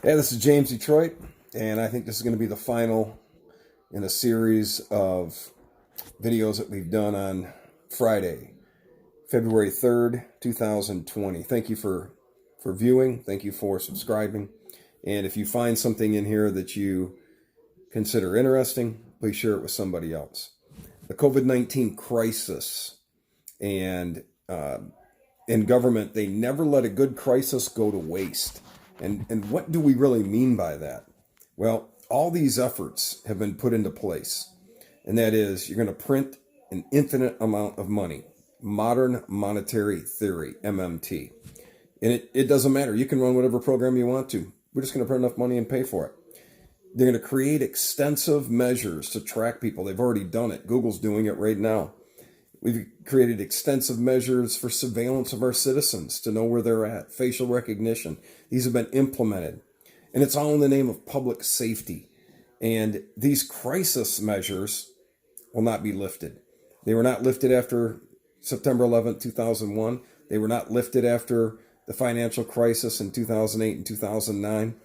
Hey, this is James Detroit, and I think this is going to be the final in a series of videos that we've done on Friday, February 3rd, 2020. Thank you for viewing. Thank you for subscribing. And if you find something in here that you consider interesting, please share it with somebody else. The COVID-19 crisis and in government, they never let a good crisis go to waste. And what do we really mean by that? Well, all these efforts have been put into place. And that is, you're going to print an infinite amount of money. Modern monetary theory, MMT. And it doesn't matter. You can run whatever program you want to. We're just going to print enough money and pay for it. They're going to create extensive measures to track people. They've already done it. Google's doing it right now. We've created extensive measures for surveillance of our citizens to know where they're at, facial recognition. These have been implemented. And it's all in the name of public safety. And these crisis measures will not be lifted. They were not lifted after September 11th, 2001. They were not lifted after the financial crisis in 2008 and 2009.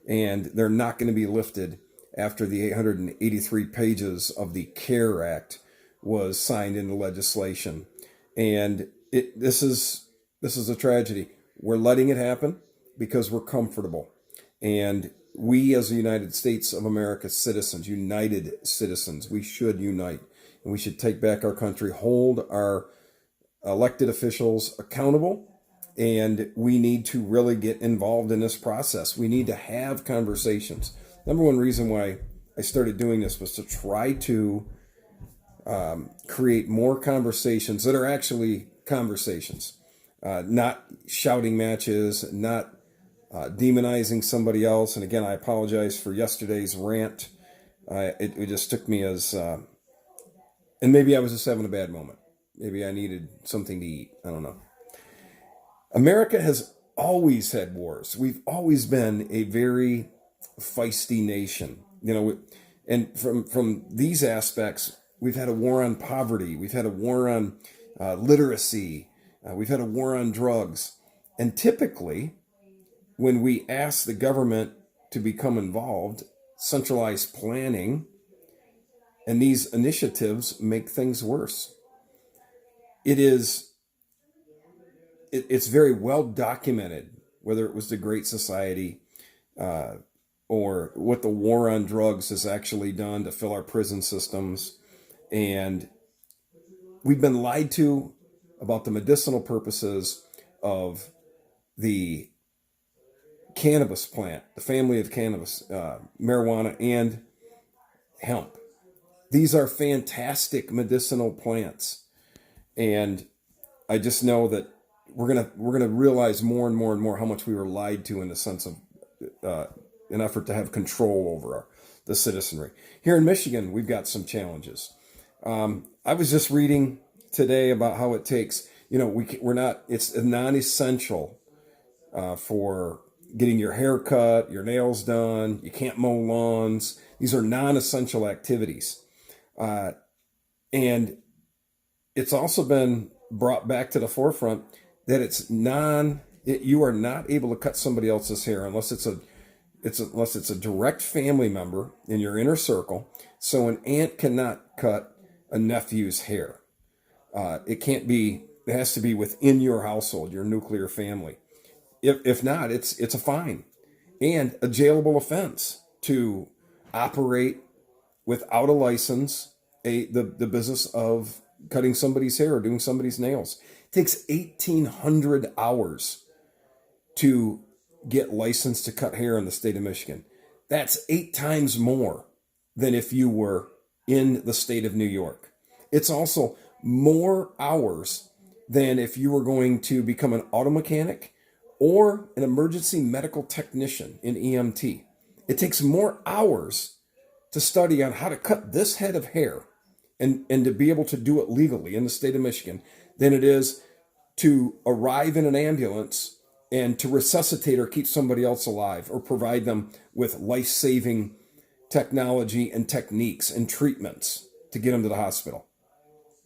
And they're not going to be lifted after the 883 pages of the CARE Act was signed into legislation. And this is a tragedy. We're letting it happen because we're comfortable. And we, as the United States of America citizens, united citizens, we should unite. And we should take back our country, hold our elected officials accountable, and we need to really get involved in this process. We need to have conversations. Number one reason why I started doing this was to try to create more conversations that are actually conversations, not shouting matches, not demonizing somebody else. And again, I apologize for yesterday's rant. It just took me as, and maybe I was just having a bad moment. Maybe I needed something to eat. I don't know. America has always had wars. We've always been a very feisty nation, and from these aspects, we've had a war on poverty. We've had a war on literacy. We've had a war on drugs. And typically, when we ask the government to become involved, centralized planning, and these initiatives make things worse. It's very well documented, whether it was the Great Society or what the war on drugs has actually done to fill our prison systems. And we've been lied to about the medicinal purposes of the cannabis plant, the family of cannabis, marijuana, and hemp. These are fantastic medicinal plants. And I just know that we're gonna realize more and more and more how much we were lied to in the sense of an effort to have control over the citizenry. Here in Michigan, we've got some challenges. I was just reading today about how it takes, it's non-essential for getting your hair cut, your nails done. You can't mow lawns. These are non-essential activities. And it's also been brought back to the forefront that you are not able to cut somebody else's hair unless it's a direct family member in your inner circle. So an aunt cannot cut a nephew's hair. It has to be within your household, your nuclear family. If not, it's a fine and a jailable offense to operate without a license the business of cutting somebody's hair or doing somebody's nails. It takes 1,800 hours to get licensed to cut hair in the state of Michigan. That's 8 times more than if you were in the state of New York. It's also more hours than if you were going to become an auto mechanic or an emergency medical technician in EMT. It takes more hours to study on how to cut this head of hair and to be able to do it legally in the state of Michigan than it is to arrive in an ambulance and to resuscitate or keep somebody else alive or provide them with life-saving technology and techniques and treatments to get them to the hospital.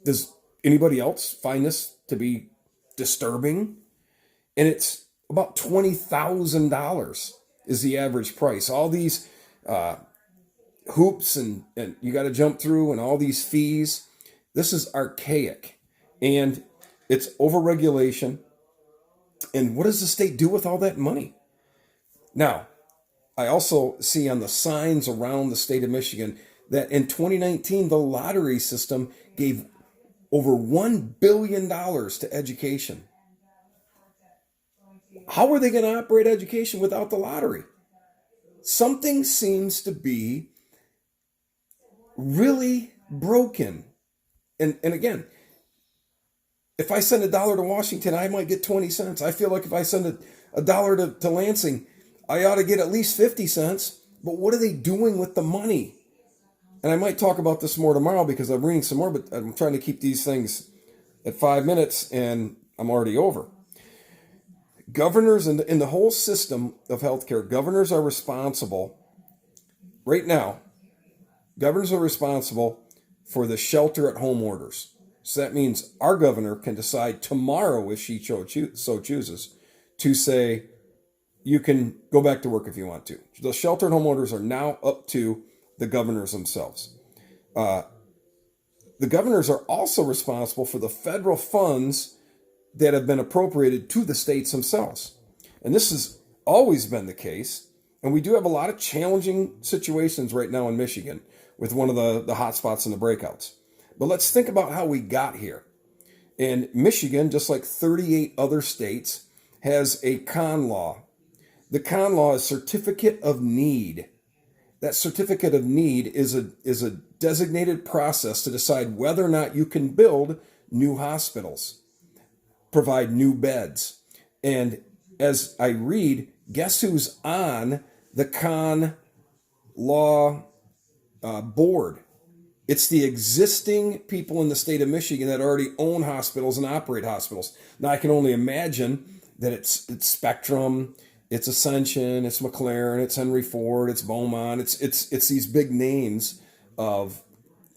Does anybody else find this to be disturbing? And it's about $20,000 is the average price. All these hoops and you got to jump through and all these fees. This is archaic, and it's overregulation. And what does the state do with all that money? Now, I also see on the signs around the state of Michigan that in 2019, the lottery system gave over $1 billion to education. How are they going to operate education without the lottery? Something seems to be really broken. And again, if I send $1 to Washington, I might get 20 cents. I feel like if I send $1 to Lansing, I ought to get at least 50 cents. But what are they doing with the money? And I might talk about this more tomorrow because I'm reading some more, but I'm trying to keep these things at 5 minutes and I'm already over. Governors in the whole system of healthcare, governors are responsible right now. Governors are responsible for the shelter at home orders. So that means our governor can decide tomorrow, if she so chooses, to say, you can go back to work if you want to. The shelter at home orders are now up to the governors themselves. The governors are also responsible for the federal funds that have been appropriated to the states themselves. And this has always been the case. And we do have a lot of challenging situations right now in Michigan with one of the hot spots and the breakouts. But let's think about how we got here. And Michigan, just like 38 other states, has a con law. The con law is certificate of need. That certificate of need is a designated process to decide whether or not you can build new hospitals, provide new beds. And as I read, guess who's on the con law board? It's the existing people in the state of Michigan that already own hospitals and operate hospitals. Now, I can only imagine that it's Spectrum, it's Ascension, it's McLaren, it's Henry Ford, it's Beaumont, it's these big names of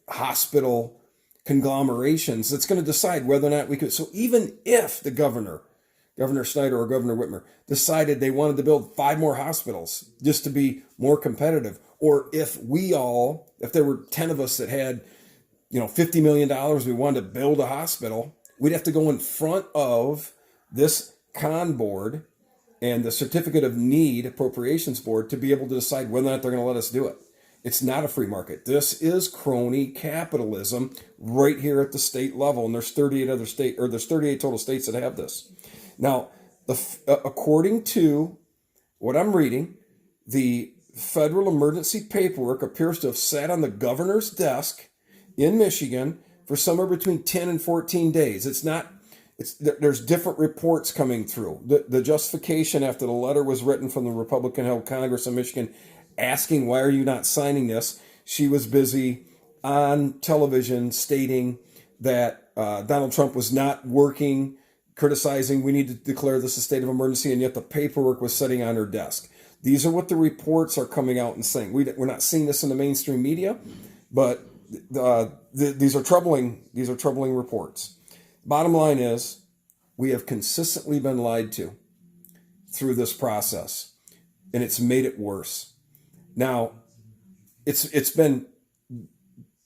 hospital conglomerations that's going to decide whether or not we could. So even if the Governor Snyder or Governor Whitmer, decided they wanted to build 5 more hospitals just to be more competitive, or if there were 10 of us that had, $50 million, we wanted to build a hospital, we'd have to go in front of this con board and the certificate of need appropriations board to be able to decide whether or not they're going to let us do it. It's not a free market. This is crony capitalism right here at the state level. And there's 38 total states that have this. Now, according to what I'm reading, the federal emergency paperwork appears to have sat on the governor's desk in Michigan for somewhere between 10 and 14 days. There's different reports coming through. The justification after the letter was written from the Republican-held Congress of Michigan asking, why are you not signing this? She was busy on television stating that Donald Trump was not working, criticizing we need to declare this a state of emergency, and yet the paperwork was sitting on her desk. These are what the reports are coming out and saying. We're not seeing this in the mainstream media, but these are troubling reports. Bottom line is, we have consistently been lied to through this process, and it's made it worse. Now, it's been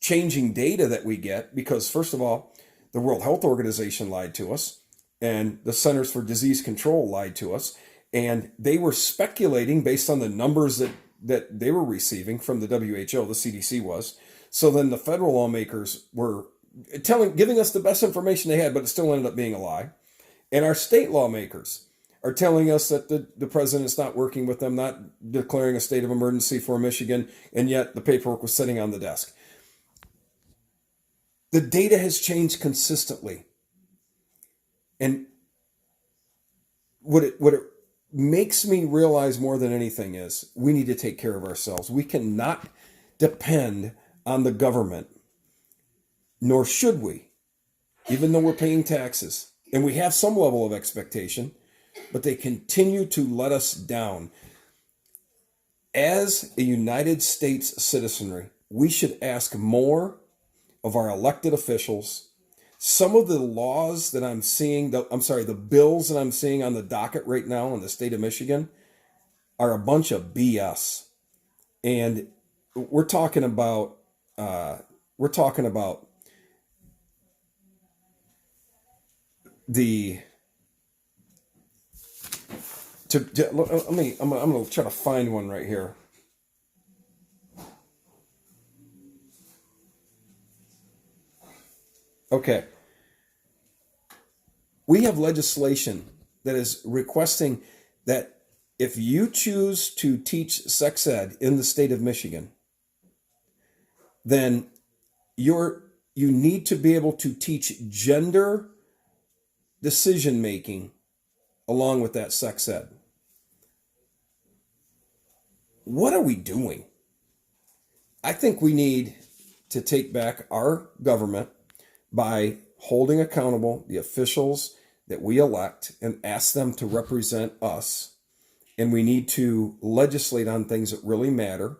changing data that we get because, first of all, the World Health Organization lied to us, and the Centers for Disease Control lied to us, and they were speculating based on the numbers that they were receiving from the WHO, the CDC was. So then the federal lawmakers were giving us the best information they had, but it still ended up being a lie. And our state lawmakers are telling us that the president's not working with them, not declaring a state of emergency for Michigan, and yet the paperwork was sitting on the desk. The data has changed consistently. And what it makes me realize more than anything is we need to take care of ourselves. We cannot depend on the government, nor should we, even though we're paying taxes. And we have some level of expectation, but they continue to let us down. As a United States citizenry, we should ask more of our elected officials. Some of the laws that I'm seeing, the bills that I'm seeing on the docket right now in the state of Michigan are a bunch of BS. And we're talking about we're talking about the let me I'm gonna try to find one right here. Okay. We have legislation that is requesting that if you choose to teach sex ed in the state of Michigan, then you need to be able to teach gender decision making along with that sex ed. What are we doing? I think we need to take back our government by holding accountable the officials that we elect and ask them to represent us. And we need to legislate on things that really matter.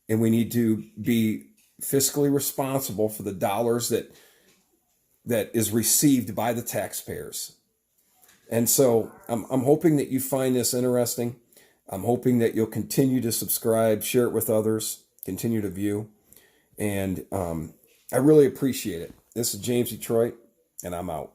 And we need to be fiscally responsible for the dollars that is received by the taxpayers. And so I'm hoping that you find this interesting. I'm hoping that you'll continue to subscribe, share it with others, continue to view. And I really appreciate it. This is James Detroit, and I'm out.